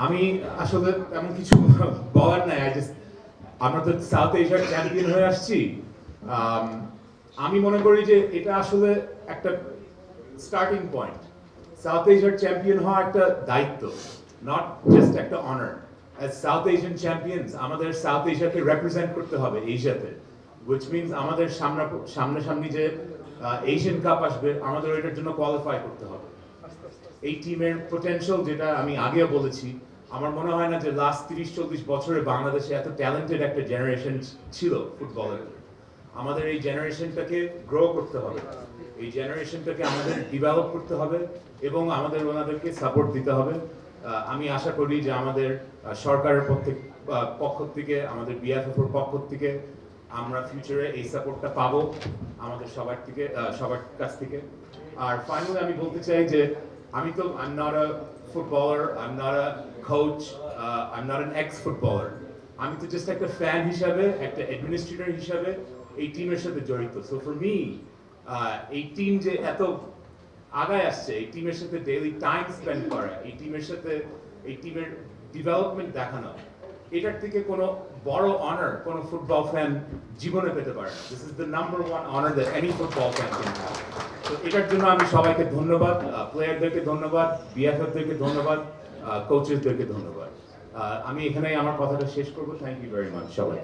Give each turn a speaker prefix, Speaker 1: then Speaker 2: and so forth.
Speaker 1: আমি আসলে তেমন কিছু বলার নাই। আমরা তো সাউথ এশিয়ার চ্যাম্পিয়ন হয়ে আসছি। আমি মনে করি যে এটা আসলে একটা স্টার্টিং পয়েন্ট। সাউথ এশিয়ার চ্যাম্পিয়ন হওয়া একটা দায়িত্ব, নট জাস্ট একটা honour. As south Asian champions আমাদের সাউথ এশিয়াকে রিপ্রেজেন্ট করতে হবে এশিয়াতে, which means আমাদের সামনাসামনি যে এশিয়ান কাপ আসবে আমাদের এটার জন্য কোয়ালিফাই করতে হবে। এই টিমের পোটেনশিয়াল, যেটা আমি আগেও বলেছি, আমার মনে হয় না যে লাস্ট 30-40 বছরে বাংলাদেশে এত ট্যালেন্টেড একটা জেনারেশন ছিল ফুটবলের। আমাদের এই জেনারেশনটাকে গ্রো করতে হবে, এই জেনারেশনটাকে আমাদের ডেভেলপ করতে হবে এবং আমাদের ওনাদেরকে সাপোর্ট দিতে হবে। আমি আশা করি যে আমাদের সরকারের পক্ষ থেকে, আমাদের বিএফএফের পক্ষ থেকে আমরা ফিউচারে এই সাপোর্টটা পাবো আমাদের সবার কাছ থেকে। আর ফাইনালি আমি বলতে চাই যে আমি তো I'm not a footballer, I'm not a coach, I'm not an ex-footballer. আমি তো জাস্ট একটা ফ্যান হিসাবে, একটা অ্যাডমিনিস্ট্রেটর হিসাবে এই টিমের সাথে জড়িত। সো ফর মি এই টিম যে এত আগায় আসছে, এই টিমের সাথে ডেইলি টাইম স্পেন্ড করা, এই টিমের ডেভেলপমেন্ট দেখানো, এটার থেকে কোনো বড় অনার কোনো ফুটবল ফ্যান জীবনে পেতে পারে না। This is the number one honour that any football fan can have. তো এটার জন্য আমি সবাইকে ধন্যবাদ, প্লেয়ারদেরকে ধন্যবাদ, বিএফএফদেরকে ধন্যবাদ, কোচেসদেরকে ধন্যবাদ। আমি এখানেই আমার কথাটা শেষ করবো। থ্যাংক ইউ ভেরি মাচ সবাই।